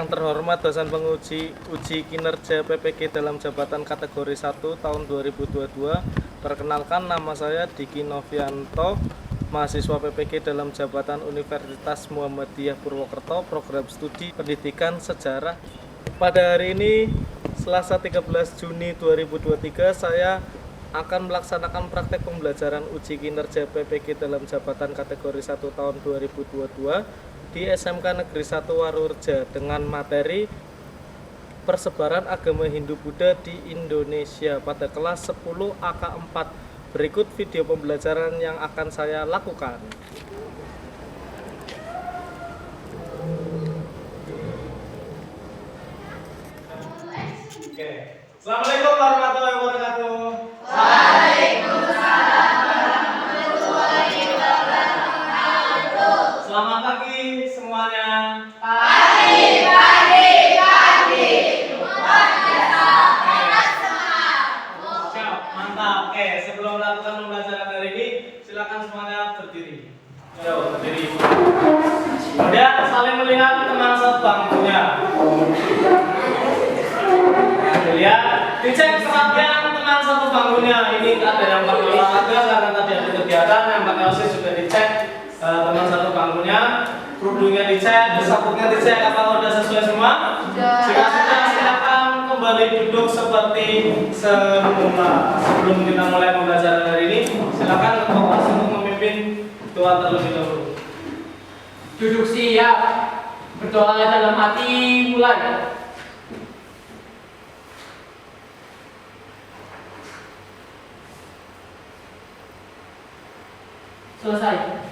terhormat dosen penguji uji kinerja PPG dalam jabatan kategori 1 tahun 2022. Perkenalkan, nama saya Diki Novianto, mahasiswa PPG dalam jabatan Universitas Muhammadiyah Purwokerto, program studi pendidikan sejarah. Pada hari ini, Selasa 13 Juni 2023, saya akan melaksanakan praktek pembelajaran uji kinerja PPG dalam jabatan kategori 1 tahun 2022 di SMK Negeri 1 Warureja dengan materi persebaran agama Hindu-Buddha di Indonesia pada kelas 10 AK4. Berikut video pembelajaran yang akan saya lakukan. Oke. Assalamualaikum warahmatullahi wabarakatuh. Waalaikumsalam warahmatullahi wabarakatuh. Selamat pagi semuanya. Pagi. Luar biasa. Enak semangat. Siap, mantap. Oke, sebelum melakukan pembelajaran hari ini, silakan semuanya berdiri. Ayo, berdiri. Kemudian saling melihat teman sebangkunya. Lihat, dicek perhatian teman satu bangkunya. Ini ada yang pakai olahraga karena tadi ada kegiatan, yang pakai OSIS juga dicek. Teman satu bangkunya, kerudungnya dicek, sabuknya dicek, apakah sudah sesuai semua? Jika sudah, silakan kembali duduk seperti semula. Sebelum kita mulai pembelajaran hari ini, silakan ketua kelas untuk memimpin doa terlebih dahulu. Duduk siap, berdoa dalam hati, mulai. Selesai.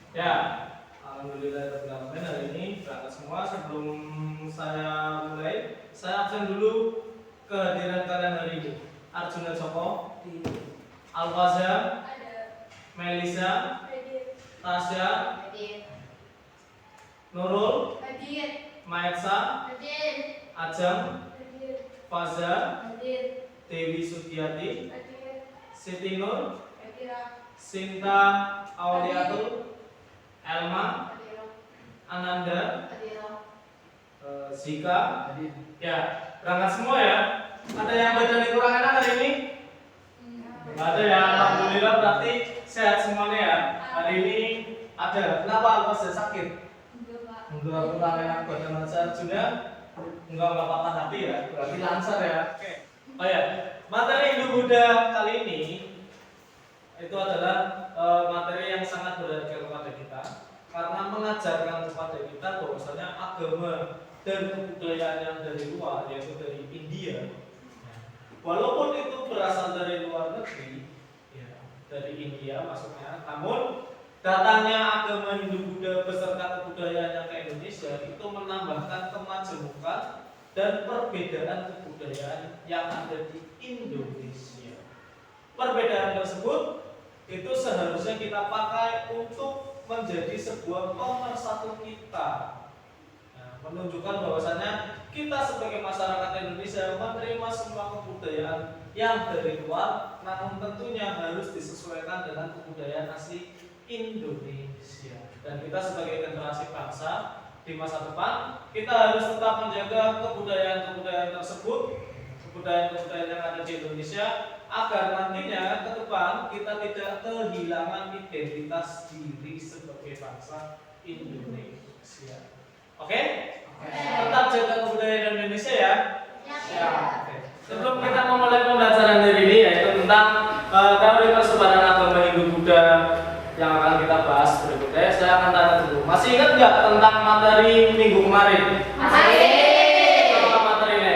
Ya, alhamdulillah hari ini berangkat semua. Sebelum saya mulai, saya absen dulu kehadiran kalian hari ini. Arjuna Joko, Alfaza, Melisa, Tasya, Nurul, Maetsa, Ajam, Faza, Dewi Sudiati, Siti Nur, Sinta Auliatul, Elma, Ananda, Zika. Ya, berangkat semua ya. Ada yang badan kurang enak hari ini? Nggak ada ya, alhamdulillah berarti sehat semuanya ya. Hari ini ada. Kenapa Alfa sakit? Enggak kurang enak badan lancar juga. Enggak patah hati ya. Berarti lancar ya. Oke. Oh ya, materi Hindu-Buddha kali ini itu adalah materi yang sangat berharga kepada kita karena mengajarkan kepada kita bahwasanya agama dan kebudayaan yang dari luar, yaitu dari India, walaupun itu berasal dari luar negeri, ya, dari India maksudnya, namun datangnya agama Hindu-Buddha beserta kebudayaannya ke Indonesia itu menambahkan kemajemukan dan perbedaan kebudayaan yang ada di Indonesia. Perbedaan tersebut itu seharusnya kita pakai untuk menjadi sebuah pemersatu kita. Nah, menunjukkan bahwasanya kita sebagai masyarakat Indonesia menerima semua kebudayaan yang dari luar, namun tentunya harus disesuaikan dengan kebudayaan asli Indonesia. Dan kita sebagai generasi bangsa di masa depan, kita harus tetap menjaga kebudayaan-kebudayaan tersebut, kebudayaan-kebudayaan yang ada di Indonesia, agar nantinya ke depan kita tidak kehilangan identitas diri sebagai bangsa Indonesia. Oke? Tetap jaga kebudayaan Indonesia ya. Ya. Oke. Sebelum kita memulai pembelajaran hari ini, yaitu tentang teori persebaran agama Hindu-Buddha yang akan kita bahas berikutnya, saya akan tanya dulu. Masih ingat nggak tentang materi minggu kemarin? Masih. Apa materinya?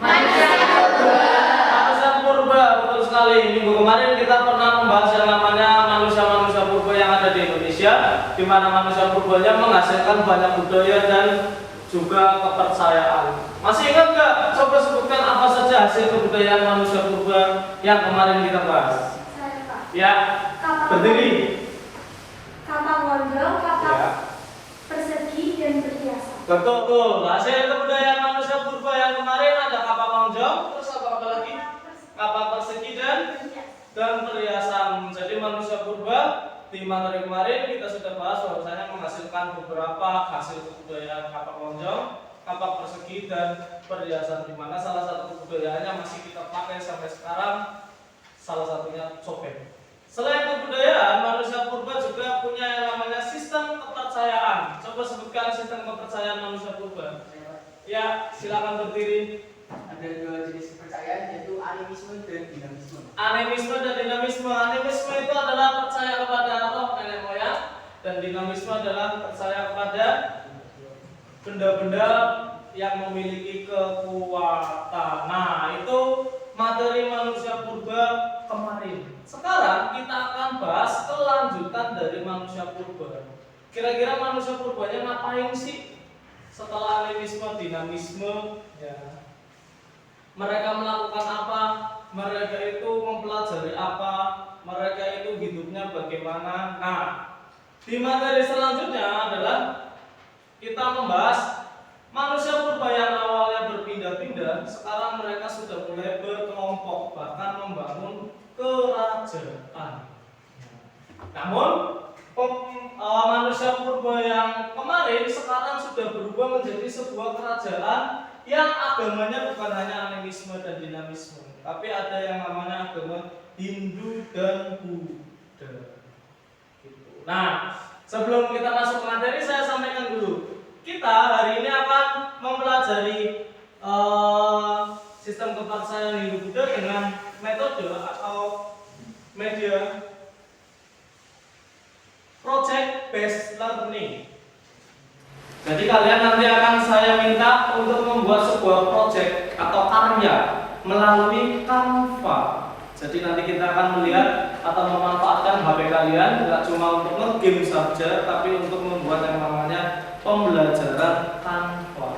Manusia Purba, betul sekali. Minggu kemarin kita pernah membahas yang namanya manusia-manusia purba yang ada di Indonesia, di mana manusia purbanya menghasilkan banyak budaya dan juga kepercayaan. Masih ingat nggak? Coba sebutkan apa saja hasil kebudayaan manusia purba yang kemarin kita bahas. Ya, berdiri. Kapal gondrong, kapal Ya. persegi, dan berhiasan. Betul. Hasil kebudayaan manusia purba yang kemarin ada kapal lonjong, terus apa lagi? Kapal persegi dan perhiasan. Jadi manusia purba di materi kemarin kita sudah bahas bahwasanya menghasilkan beberapa hasil kebudayaan kapak lonjong, kapak persegi dan perhiasan, di mana salah satu kebudayaannya masih kita pakai sampai sekarang, salah satunya copet. Selain kebudayaan, manusia purba juga punya yang namanya sistem kepercayaan. Coba sebutkan sistem kepercayaan manusia purba. Ya, silakan berdiri. Ada dua jenis kepercayaan, yaitu animisme dan dinamisme. Animisme dan dinamisme. Animisme itu adalah percaya kepada roh nenek moyang, dan dinamisme adalah percaya kepada benda-benda yang memiliki kekuatan. Nah, itu materi manusia purba kemarin. Sekarang kita akan bahas kelanjutan dari manusia purba. Kira-kira manusia purbanya ngapain sih setelah animisme, dinamisme? Ya. Mereka melakukan apa? Mereka itu mempelajari apa? Mereka itu hidupnya bagaimana? Nah, di materi selanjutnya adalah kita membahas manusia purba yang awalnya berpindah-pindah, sekarang mereka sudah mulai berkelompok, bahkan membangun kerajaan. Namun manusia purba yang kemarin sekarang sudah berubah menjadi sebuah kerajaan yang agamanya bukan hanya animisme dan dinamisme, tapi ada yang namanya agama Hindu dan Buddha. Nah, sebelum kita masuk ke materi, saya sampaikan dulu. Kita hari ini akan mempelajari sistem kepercayaan Hindu Buddha dengan metode atau media project based learning. Jadi kalian nanti akan saya minta untuk membuat sebuah project atau karya melalui Canva. Jadi nanti kita akan melihat atau memanfaatkan HP kalian tidak cuma untuk nge-game saja, tapi untuk membuat yang namanya pembelajaran Canva.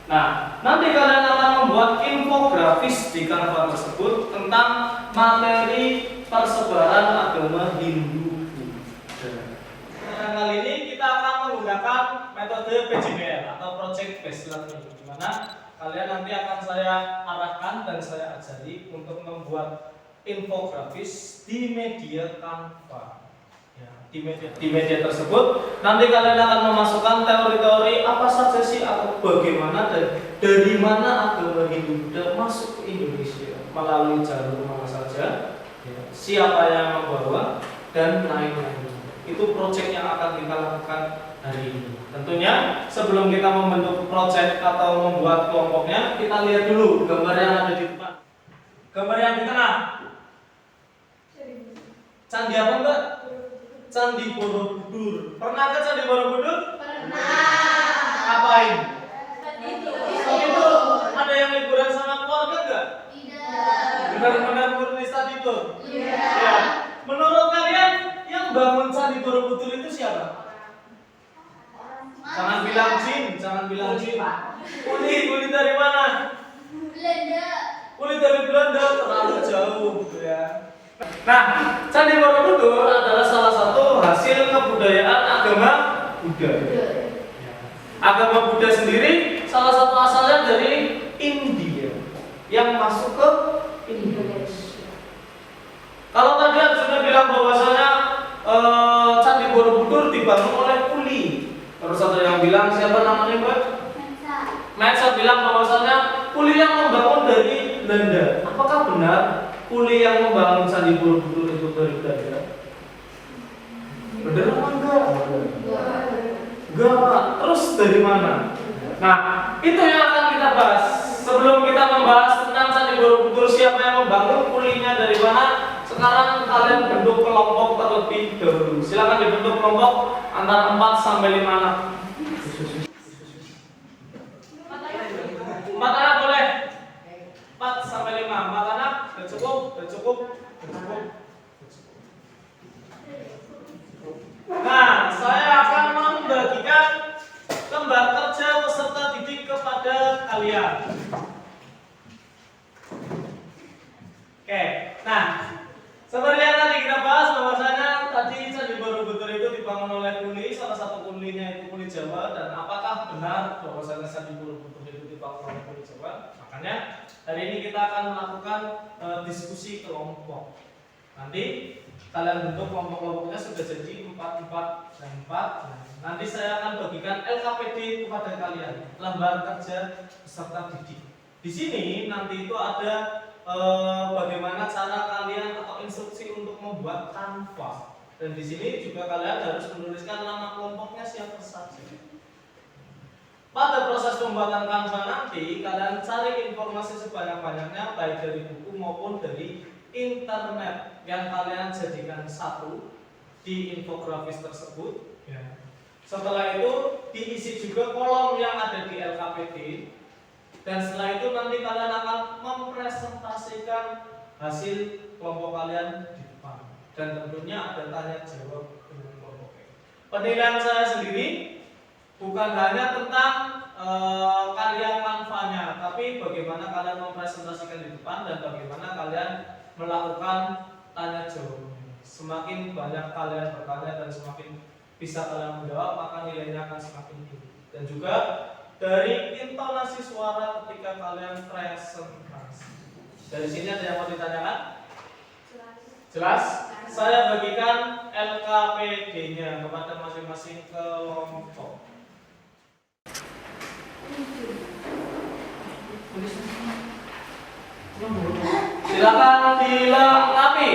Nah, nanti kalian akan membuat infografis di Canva tersebut tentang materi persebaran agama Hindu Buddha. Nah, kali ini kita akan menggunakan metode PJBL atau Project Based Learning, di mana kalian nanti akan saya arahkan dan saya ajari untuk membuat infografis di media Canva. Ya, di media tersebut nanti kalian akan memasukkan teori-teori apa saja sih atau bagaimana dan dari mana agama Hindu Buddha masuk ke Indonesia, melalui jalur mana saja, ya, siapa yang membawa dan lain-lain. Itu proyek yang akan kita lakukan hari ini. Tentunya sebelum kita membentuk proyek atau membuat kelompoknya, kita lihat dulu gambar yang ada di depan. Gambar yang di tengah. Candi apa enggak? Candi Borobudur. Pernah ke Candi Borobudur? Pernah. Ngapain? Itu. Itu ada yang liburan sama keluarga enggak? Tidak. Benar-benar murni study tour. Iya. Ya. Menurut kalian yang bangun Candi Borobudur itu siapa? Jangan bilang jin, jangan bilang jin. Kulit dari mana? Belanda. Kulit dari Belanda, terlalu jauh ya. Nah, Candi Borobudur adalah salah satu hasil kebudayaan agama Buddha. Agama Buddha sendiri salah satu asalnya dari India yang masuk ke Indonesia. Kalau tadi sudah bilang bahwasanya Candi Borobudur dibangun oleh kuli. Terus ada yang bilang siapa namanya Mbak? Mensa bilang bahwasanya kuli yang membangun dari Belanda. Apakah benar kuli yang membangun Candi Borobudur itu dari Belanda? Benar apa enggak? Enggak, Pak. Terus dari mana? Nah, itu yang akan kita bahas. Sebelum kita membahas tentang Candi Borobudur, siapa yang membangun, kulinya dari mana, sekarang kalian bentuk kelompok terlebih dahulu. Silakan dibentuk kelompok antara 4 sampai 5 anak. 4 anak boleh? 4 sampai 5. 4 anak, udah cukup, udah cukup, udah cukup. Nah, saya akan membagikan lembar kerja peserta didik kepada kalian. Oke, nah seperti yang tadi kita bahas bahwasanya tadi Candi Borobudur itu dibangun oleh kuli, salah satu kulinya itu kuli Jawa. Dan apakah benar bahwasanya Candi Borobudur itu dibangun oleh kuli Jawa? Makanya hari ini kita akan melakukan diskusi kelompok. Nanti kalian bentuk kelompok-kelompoknya sudah jadi 4, 4, dan 4. Nah, nanti saya akan bagikan LKPD kepada kalian, lembar kerja peserta didik. Di sini nanti itu ada bagaimana cara kalian atau instruksi untuk membuat Canva. Dan di sini juga kalian harus menuliskan nama kelompoknya siapa saja. Pada proses pembuatan Canva nanti kalian cari informasi sebanyak-banyaknya baik dari buku maupun dari internet yang kalian jadikan satu di infografis tersebut. Ya. Setelah itu diisi juga kolom yang ada di LKPD. Dan setelah itu nanti kalian akan mempresentasikan hasil kelompok kalian di depan. Dan tentunya ada tanya jawab dengan kelompoknya. Penilaian saya sendiri bukan hanya tentang karya Canva-nya, tapi bagaimana kalian mempresentasikan di depan dan bagaimana kalian melakukan tanya jawabnya. Semakin banyak kalian bertanya dan semakin bisa kalian menjawab, maka nilainya akan semakin tinggi. Dan juga dari intonasi suara ketika kalian presentasi. Dari sini ada yang mau ditanyakan? Jelas? Saya bagikan LKPD-nya kepada masing-masing kelompok. Silakan dilengkapi.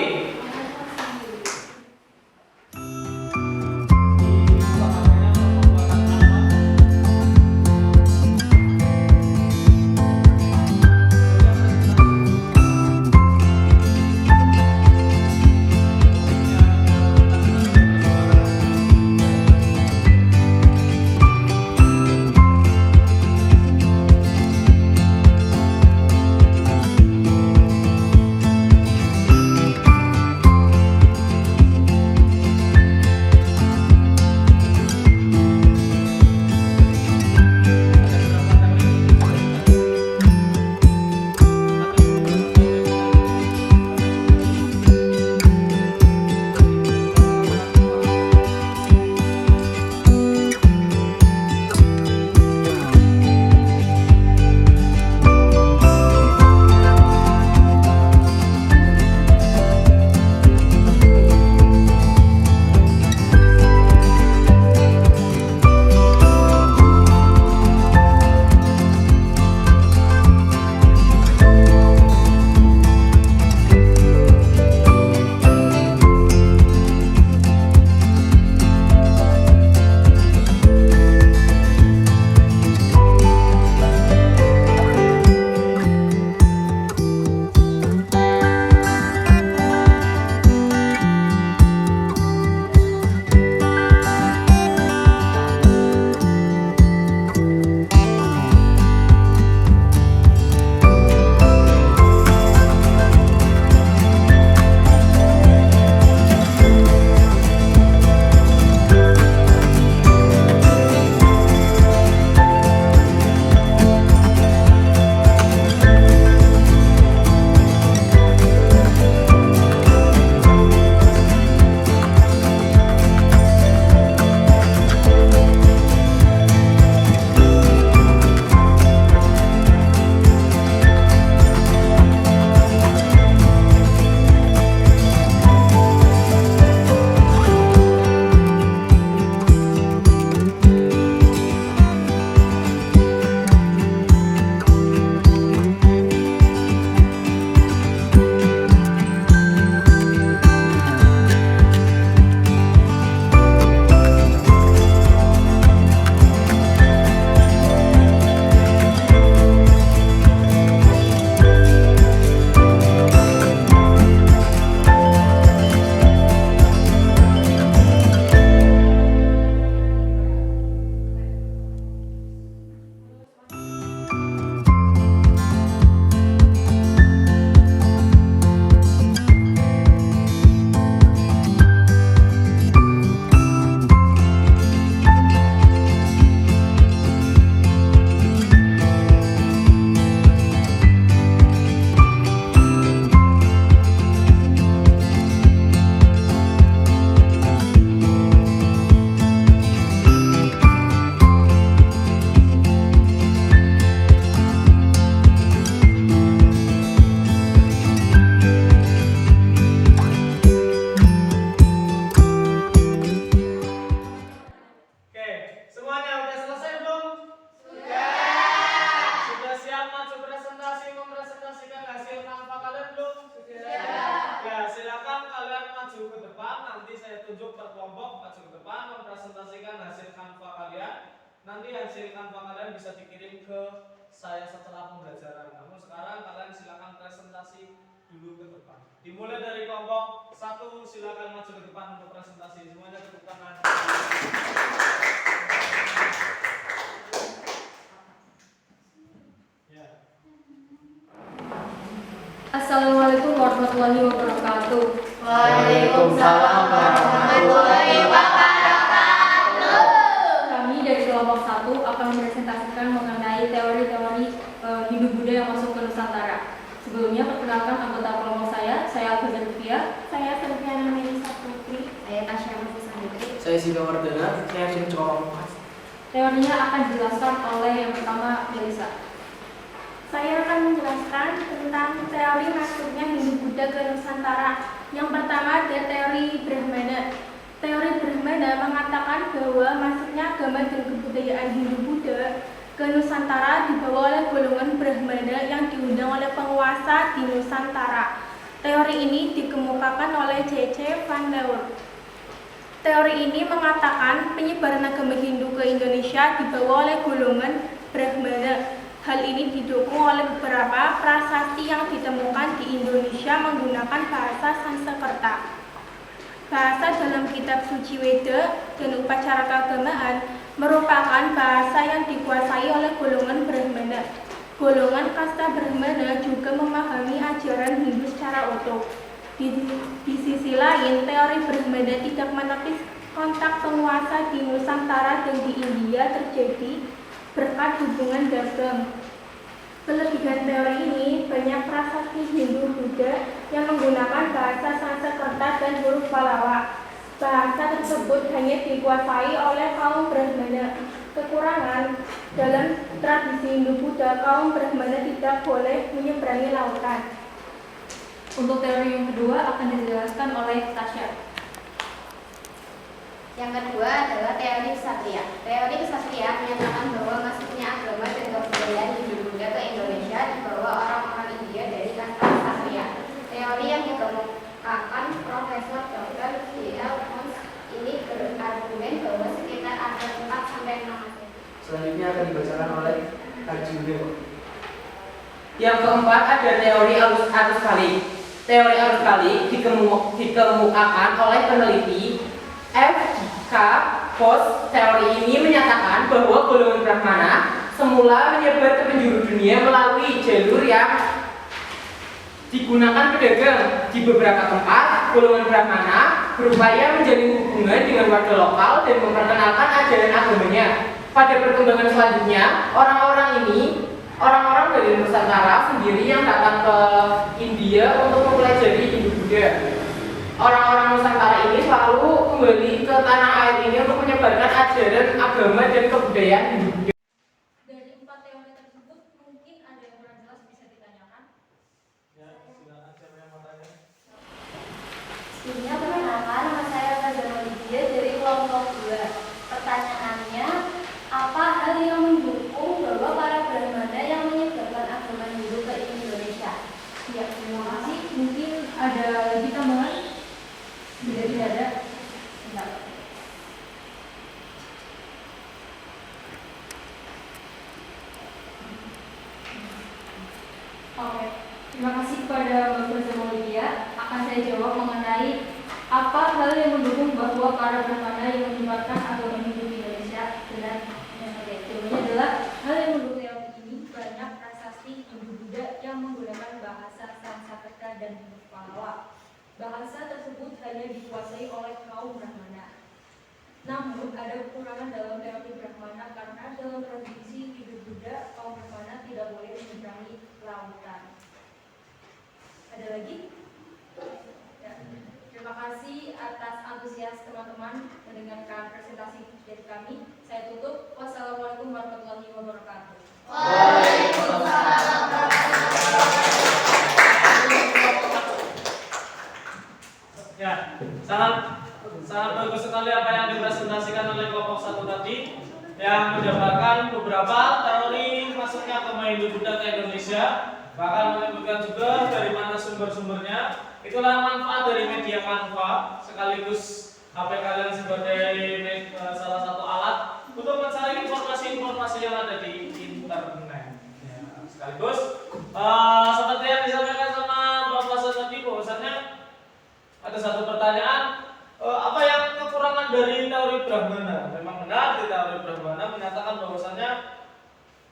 hasil kanva kalian bisa dikirim ke saya setelah pembelajaran. Namun sekarang kalian silakan presentasi dulu ke depan. Dimulai dari kelompok 1, silakan maju ke depan untuk presentasi. Semuanya tepuk tangan. Ya. Assalamualaikum warahmatullahi wabarakatuh. Waalaikumsalam warahmatullahi wabarakatuh. Kami dari kelompok 1 akan mempresentasikan mengenai teori-teori Hindu Buddha yang masuk ke Nusantara. Sebelumnya perkenalkan anggota kelompok saya Alfa Zalfia. Saya Selviana Melisa Putri. Saya Tasya Mufisa Putri. Saya Siva Wardana, saya tim cowok. Teorinya akan dijelaskan oleh yang pertama Melisa. Saya akan menjelaskan tentang teori masuknya Hindu Buddha ke Nusantara. Yang pertama ada teori Brahmana. Teori Brahmana mengatakan bahwa masuknya agama dan kebudayaan Hindu Buddha ke Nusantara dibawa oleh golongan Brahmana yang diundang oleh penguasa di Nusantara. Teori ini dikemukakan oleh C.C. Van Leur. Teori ini mengatakan penyebaran agama Hindu ke Indonesia dibawa oleh golongan Brahmana. Hal ini didukung oleh beberapa prasasti yang ditemukan di Indonesia menggunakan bahasa Sanskerta. Bahasa dalam kitab suci Weda dan upacara keagamaan merupakan bahasa yang dikuasai oleh golongan Brahmana. Golongan kasta Brahmana juga memahami ajaran Hindu secara utuh. Di sisi lain, teori Brahmana tidak menepis kontak penguasa di Nusantara dan di India terjadi berkat hubungan dagang. Kelebihan teori ini, banyak prasasti Hindu Buddha yang menggunakan bahasa Sanskerta dan huruf Pallawa. Bahasa tersebut hanya dikuasai oleh kaum Brahmana. Kekurangan, dalam tradisi Hindu Buddha, kaum Brahmana tidak boleh menyeberangi lautan. Untuk teori yang kedua akan dijelaskan oleh Tasya. Yang kedua adalah teori Ksatria. Teori Ksatria menyatakan bahwa masuknya agama dan kebudayaan Hindu Buddha ke Indonesia dibawa orang-orang India dari kasta Ksatria. Teori yang dikemukakan Profesor Dr. D.L. Pons ini berargumen bahwa sekitar abad 4 sampai 6 Masehi. Selanjutnya akan dibacakan oleh Arjuna. Yang keempat ada teori arus balik. Teori arus balik dikemukakan oleh peneliti F.K. Pos. Teori ini menyatakan bahwa golongan Brahmana semula menyebar ke penjuru dunia melalui jalur yang digunakan pedagang. Di beberapa tempat, golongan Brahmana berupaya menjalin hubungan dengan warga lokal dan memperkenalkan ajaran agamanya. Pada perkembangan selanjutnya, orang-orang dari Nusantara sendiri yang datang ke India untuk mempelajari Hindu Buddha. Orang-orang Nusantara ini selalu kembali ke tanah air ini untuk menyebarkan ajaran agama dan kebudayaan Hindu Buddha. Dari 4 teori tersebut, mungkin ada yang kurang jelas bisa ditanyakan. Ya, silakan siapa yang mau tanya. Sebelumnya perkenalkan, nama saya Fazana Lydia dari kelompok 2. Pertanyaannya, apa hal yang mendukung bahwa para Brahmana yang menyebarkan agama Hindu ke Indonesia? Ya, terima kasih. Mungkin ada lagi tambahan? Tidak ada. Tidak. Oke, terima kasih kepada Mbak Fazana Lydia. Akan saya jawab mengenai apa hal yang mendukung bahwa para Brahmana yang menyebarkan agama Hindu di Indonesia benar. Jawabannya adalah hal yang mendukung teori ini banyak prasasti Hindu Buddha yang menggunakan bahasa Sanskerta dan huruf Pallawa. Bahasa tersebut hanya dikuasai oleh kaum Brahmana. Namun ada kekurangan dalam teori Brahmana karena dalam tradisi Hindu Buddha kaum Brahmana tidak boleh menyeberangi lautan. Ada lagi? Ya. Terima kasih atas antusias teman-teman mendengarkan presentasi dari kami. Saya tutup. Wassalamualaikum warahmatullahi wabarakatuh. Waalaikumsalam Ya, sangat bagus sekali apa yang dipresentasikan oleh kelompok 1 tadi yang menjabarkan beberapa teori masuknya agama Hindu Buddha ke Indonesia, bahkan menyebutkan juga dari mana sumber-sumbernya. Itulah manfaat dari media Canva sekaligus HP kalian sebagai salah satu alat untuk mencari informasi-informasi yang ada di internet. Ya, sekaligus seperti yang disampaikan sama Bapak tadi, bahwasannya ada satu pertanyaan, apa yang kekurangan dari teori Brahmana? Memang benar di teori Brahmana menyatakan bahwasannya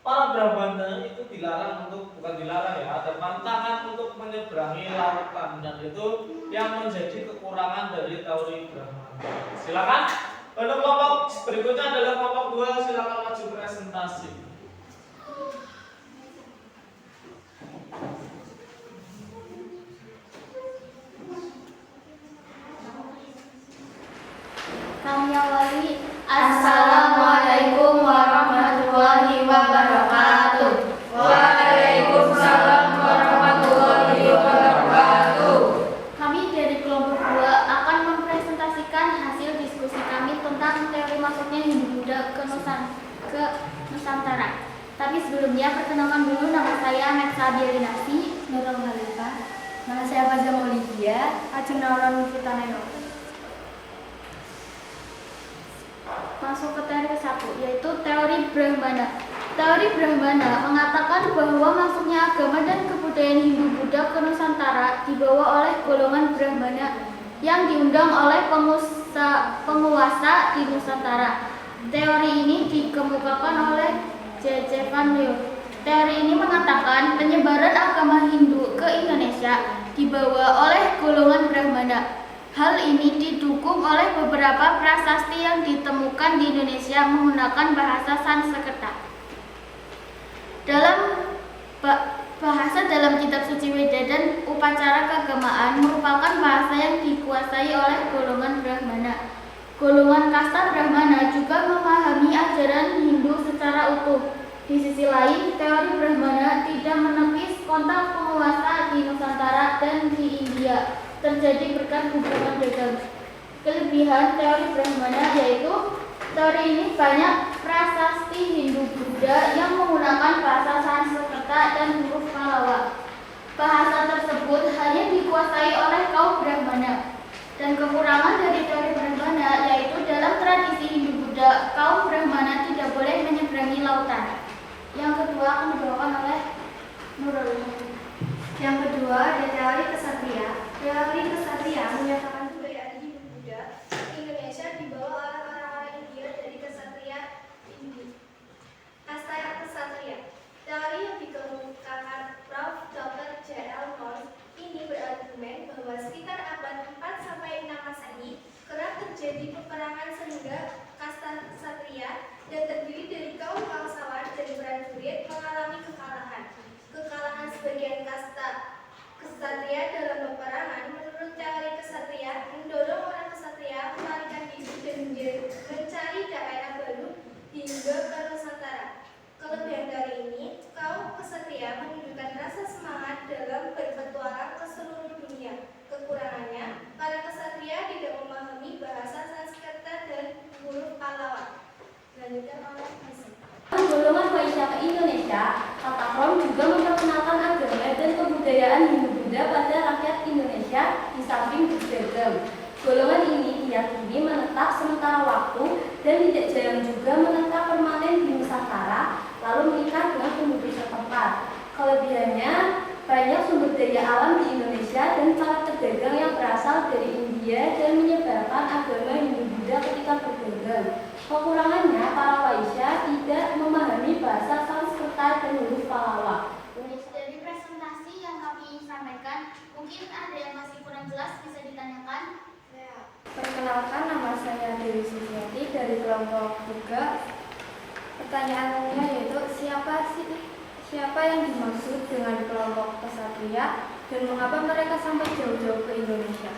para Brahmana itu dilarang untuk, bukan dilarang ya, ada pantangan untuk menyeberangi lautan, dan itu yang menjadi kekurangan dari teori Brahmana. Silakan. Untuk kelompok berikutnya adalah kelompok 2, silakan maju presentasi. Kami awali. Assalamualaikum warahmatullahi wabarakatuh. Waalaikumsalam warahmatullahi wabarakatuh. Kami dari kelompok 2 akan mempresentasikan hasil diskusi kami tentang teori masuknya Hindu-Buddha ke Nusantara. Tapi sebelumnya perkenalkan dulu, nama saya Metsa Biarinasi, Nurul Khalifah. Nama saya Faza Maulidia, Ajeng Nauran Fitaneo. Masuk ke teori ke-1, yaitu teori Brahmana. Teori Brahmana mengatakan bahwa masuknya agama dan kebudayaan Hindu-Buddha ke Nusantara dibawa oleh golongan Brahmana yang diundang oleh penguasa di Nusantara. Teori ini dikemukakan oleh J.J. Van Leeuwen. Teori ini mengatakan penyebaran agama Hindu ke Indonesia dibawa oleh golongan Brahmana. Hal ini didukung oleh beberapa prasasti yang ditemukan di Indonesia menggunakan bahasa Sanskerta. Bahasa dalam kitab suci Weda dan upacara keagamaan merupakan bahasa yang dikuasai oleh golongan Brahmana. Golongan kasta Brahmana juga memahami ajaran Hindu secara utuh. Di sisi lain, teori Brahmana tidak menepis kontak penguasa di Nusantara dan di India terjadi berkat hubungan dagang. Kelebihan teori Brahmana yaitu teori ini banyak prasasti Hindu-Buddha yang menggunakan bahasa Sanskerta dan huruf Pallava. Bahasa tersebut hanya dikuasai oleh kaum Brahmana. Dan kekurangan dari teori Brahmana yaitu dalam tradisi Hindu-Buddha, kaum Brahmana tidak boleh menyeberangi lautan. Yang kedua akan dibawakan oleh Nurul. Yang kedua ada teori kesatria. Teori kesatria menyatakan kebudayaan Hindu-Buddha Indonesia dibawa oleh orang-orang India dari kesatria Hindu. Kasta kesatria. Teori yang dikemukakan Prof. Dr. J.L. Morse ini berargumen bahwa sekitar abad 4 sampai 6 Masehi kerap terjadi peperangan sehingga kasta kesatria yang terdiri dari kaum bangsawan dan prajurit mengalami kekalahan. Kekalahan sebagian kasta kesatria dalam peperangan menurut teori kesatria mendorong orang kesatria melarikan diri dan mencari daerah baru hingga ke Nusantara. Kelebihan dari ini, kaum kesatria menunjukkan rasa semangat dalam berpetualang ke seluruh dunia. Kekurangannya, para kesatria tidak memahami bahasa Sanskerta dan huruf Pallava. Dilanjutkan oleh Messi. Golongan Waisya ke Indonesia, kata Prom juga memperkenalkan agama dan kebudayaan Hindu-Buddha pada rakyat Indonesia di samping berdagang. Golongan ini diyakini menetap sementara waktu dan tidak jarang juga menetap permanen di Nusantara, lalu menikah dengan penduduk setempat. Kelebihannya, banyak sumber daya alam di Indonesia dan para pedagang yang berasal dari India dan menyebarkan agama Hindu-Buddha ketika berdagang. Kekurangannya, para Waisya tidak memahami bahasa Sanskerta dan huruf Pallava. Dari presentasi yang kami sampaikan, mungkin ada yang masih kurang jelas, bisa ditanyakan. Perkenalkan, nama saya Dewi Suciati dari kelompok 3. Pertanyaannya yaitu siapa yang dimaksud dengan kelompok kesatria dan mengapa mereka sampai jauh-jauh ke Indonesia?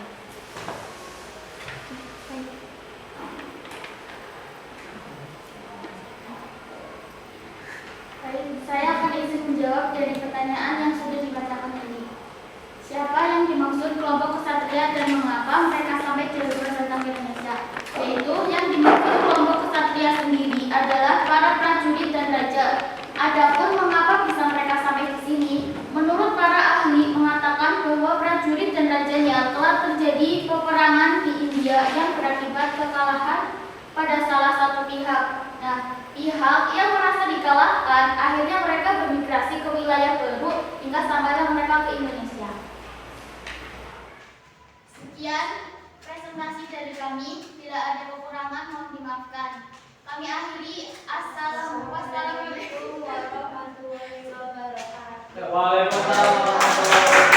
Saya akan izin menjawab dari pertanyaan yang sudah dibacakan ini. Siapa yang dimaksud kelompok kesatria dan mengapa mereka sampai jauh-jauh datang ke Indonesia? Yaitu yang dimaksud kelompok kesatria sendiri adalah para prajurit dan raja. Adapun mengapa bisa mereka sampai ke sini? Menurut para ahli mengatakan bahwa prajurit dan rajanya telah terjadi peperangan di India yang berakibat kekalahan pada salah satu pihak. Nah, pihak yang merasa dikalahkan akhirnya mereka bermigrasi ke wilayah baru hingga sampainya mereka ke Indonesia. Sekian presentasi dari kami, tidak ada kekurangan mohon dimaafkan. Kami akhiri. Assalamualaikum warahmatullahi wabarakatuh. Waalaikumsalam warahmatullahi wabarakatuh.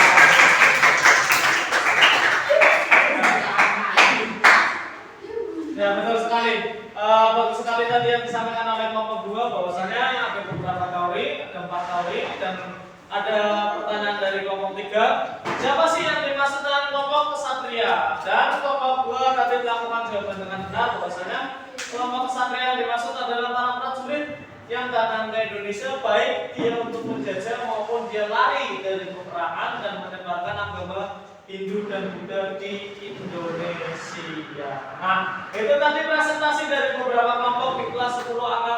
Ya betul sekali. Bagus sekali tadi yang disampaikan oleh kelompok 2 bahwasanya ada beberapa teori, ada 4 teori dan ada pertanyaan dari kelompok 3. Siapa sih yang dimaksud dengan kelompok kesatria? Dan kelompok 2 tadi melakukan jawaban dengan benar bahwasanya kelompok kesatria yang dimaksud adalah para prajurit yang datang ke Indonesia baik dia untuk menjajah maupun dia lari dari peperangan dan menyebarkan agama Hindu dan Buddha di Indonesia. Nah, itu tadi presentasi dari beberapa kelompok di kelas 10 angka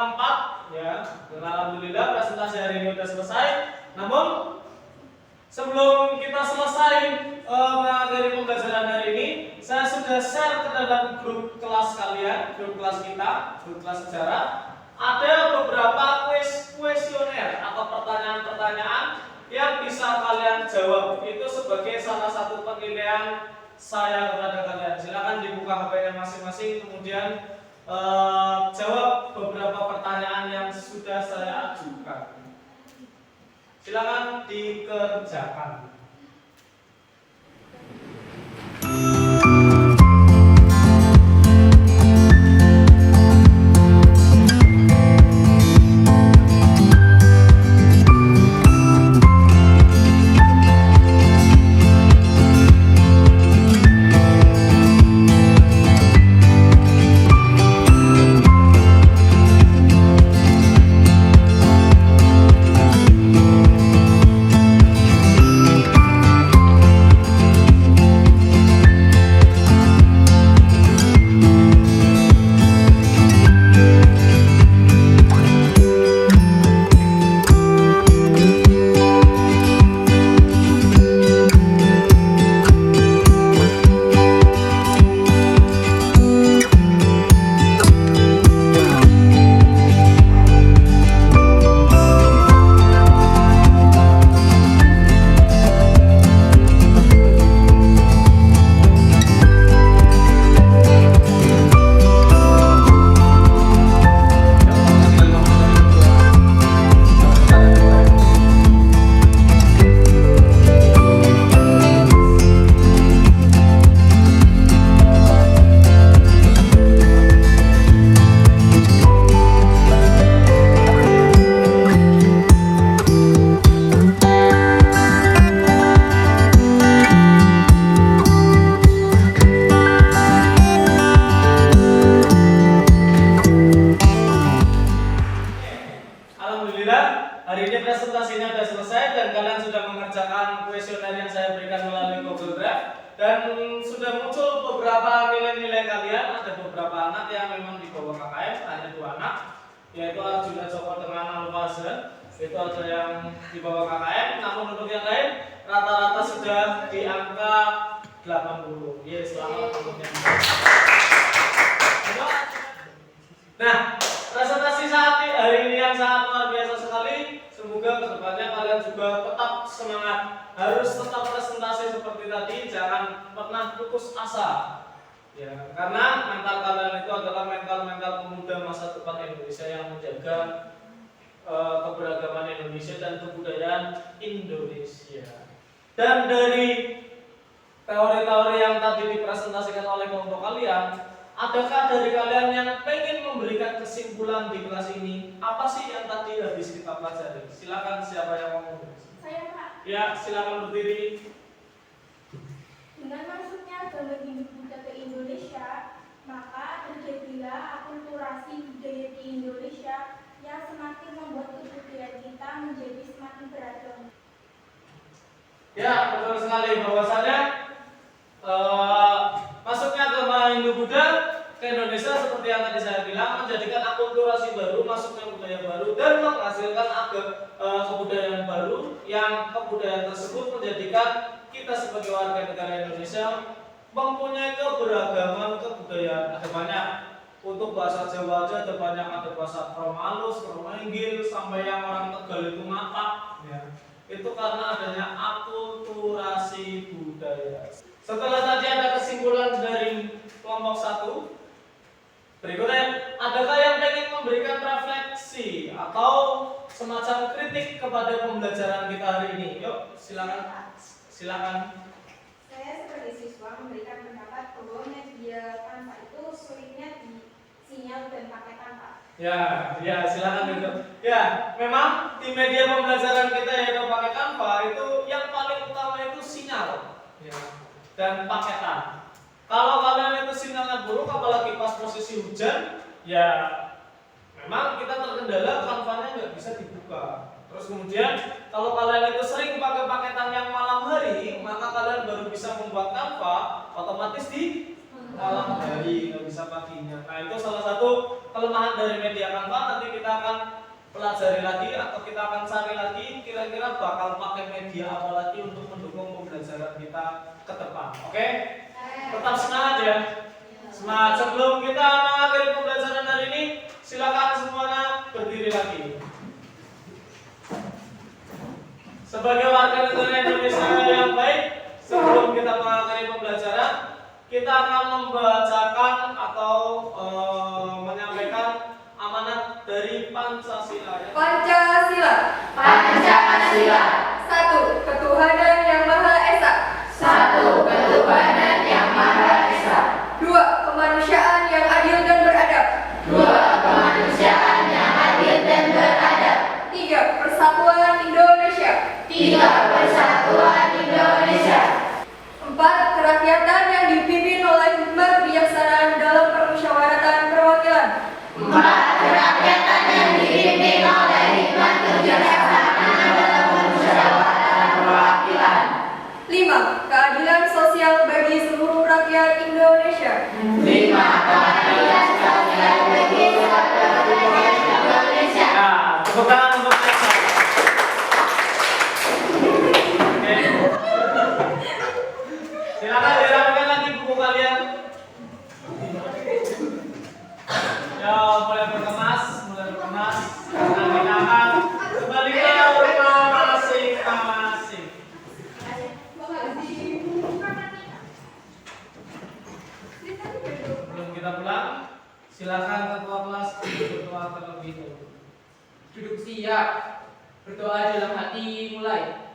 4 ya. Dan alhamdulillah presentasi hari ini sudah selesai. Namun sebelum kita selesai mengakhiri pembelajaran hari ini, saya sudah share ke dalam grup kelas kalian, grup kelas kita, grup kelas sejarah. Ada beberapa kuesioner atau pertanyaan-pertanyaan yang bisa kalian jawab. Itu sebagai salah satu penilaian saya kepada kalian. Silakan dibuka HP-nya masing-masing, kemudian jawab beberapa pertanyaan yang sudah saya ajukan. Silakan dikerjakan. Hari ini presentasinya sudah selesai dan kalian sudah mengerjakan kuesioner yang saya berikan melalui Google Drive dan sudah muncul beberapa nilai-nilai kalian. Ada beberapa anak yang memang di bawah KKM, hanya 2 anak, yaitu Arjuna Joko dengan Alwaza. Itu ada yang di bawah KKM, namun untuk yang lain rata-rata sudah di angka 80. Yes, selamat untuk yang Nah, presentasi hari ini yang sangat luar biasa sekali. Semoga kedepannya kalian juga tetap semangat. Harus tetap presentasi seperti tadi, jangan pernah putus asa. Ya, karena mental kalian itu adalah mental pemuda masa depan Indonesia yang menjaga keberagaman Indonesia dan kebudayaan Indonesia. Dan dari teori-teori yang tadi dipresentasikan oleh kelompok kalian, adakah dari kalian yang pengen memberikan kesimpulan di kelas ini? Apa sih yang tadi habis kita pelajari? Silakan, siapa yang mau ngomong? Saya, Pak. Ya, silakan berdiri. Dengan masuknya agama Hindu Buddha ke Indonesia, maka terjadilah akulturasi budaya di Indonesia yang semakin membuat kebudayaan kita menjadi semakin beragam. Ya, betul sekali bahwasanya masuknya agama Hindu Buddha ke Indonesia seperti yang tadi saya bilang menjadikan akulturasi baru, masuknya budaya baru dan menghasilkan kebudayaan baru yang kebudayaan tersebut menjadikan kita sebagai warga negara Indonesia mempunyai keberagaman kebudayaan. Ada banyak Untuk bahasa Jawa aja ada banyak, ada bahasa Romalus, Romanggil, sampai yang orang Tegal itu ngapak ya. Itu karena adanya akulturasi budaya. Setelah tadi ada kesimpulan dari kelompok 1, berikutnya adakah yang ingin memberikan refleksi atau semacam kritik kepada pembelajaran kita hari ini? Yuk, silakan. Silakan. Saya sebagai siswa memberikan pendapat bahwa media Canva itu sulitnya di sinyal dan paketan, Pak. Ya, silakan gitu. Ya, memang di media pembelajaran kita yaitu pakai Canva itu yang paling utama itu sinyal, ya, dan paketan. Kalau kalian itu sinyalnya buruk, apalagi pas posisi hujan, ya memang kita terkendala, Canva-nya nggak bisa dibuka. Terus kemudian kalau kalian itu sering pakai paketan yang malam hari, maka kalian baru bisa membuat Canva otomatis di malam hari, nggak bisa paginya. Nah, itu salah satu kelemahan dari media Canva. Nanti kita akan pelajari lagi atau kita akan cari lagi kira-kira bakal pakai media apa lagi untuk mendukung pembelajaran kita ke depan. Oke? Tetap semangat ya. Semangat. Sebelum kita mengakhiri pembelajaran hari ini, silakan semuanya berdiri lagi. Sebagai warga negara Indonesia yang baik, sebelum kita mengakhiri pembelajaran, kita akan membacakan atau menyampaikan amanat dari Pancasila. Pancasila. Pancasila. 1. Ketuhanan yang Maha Esa. 1. Ketuhanan yang Maha Esa. 2. Kemanusiaan yang adil dan beradab. 2. Kemanusiaan yang adil dan beradab. 3. Persatuan Indonesia. 3. Persatuan Indonesia. 4. Kerakyatan yang dipimpin oleh hikmat kebijaksanaan dalam permusyawaratan perwakilan. 4. Kerakyatan yang dipimpin oleh hikmat kebijaksanaan dalam permusyawaratan perwakilan. 5. Keadilan sosial bagi seluruh rakyat Indonesia. 5. Keadilan sosial bagi seluruh rakyat Indonesia. Nah, tepuk tangan untuk Alexa. Oke. Silakan dirapikan lagi buku kalian. Ya, mulai berkemas. Karena kita akan kembali ke rumah masing-masing. Sebelum kita pulang, silakan ketua kelas berdoa terlebih dahulu. Duduk siap. Berdoa dalam hati mulai.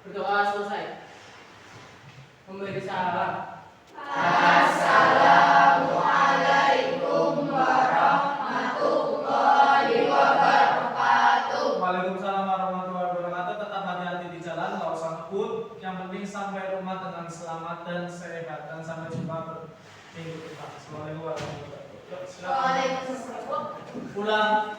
Berdoa selesai. Memberi salam. Assalamualaikum warahmatullahi wabarakatuh. Waalaikumsalam warahmatullahi wabarakatuh. Tetap hati-hati di jalan, nggak usah ngebut. Yang penting sampai rumah dengan selamat dan sehat. Dan sampai jumpa minggu depan. Assalamualaikum warahmatullahi wabarakatuh. Yuk, silakan. Waalaikumsalam. Pulang.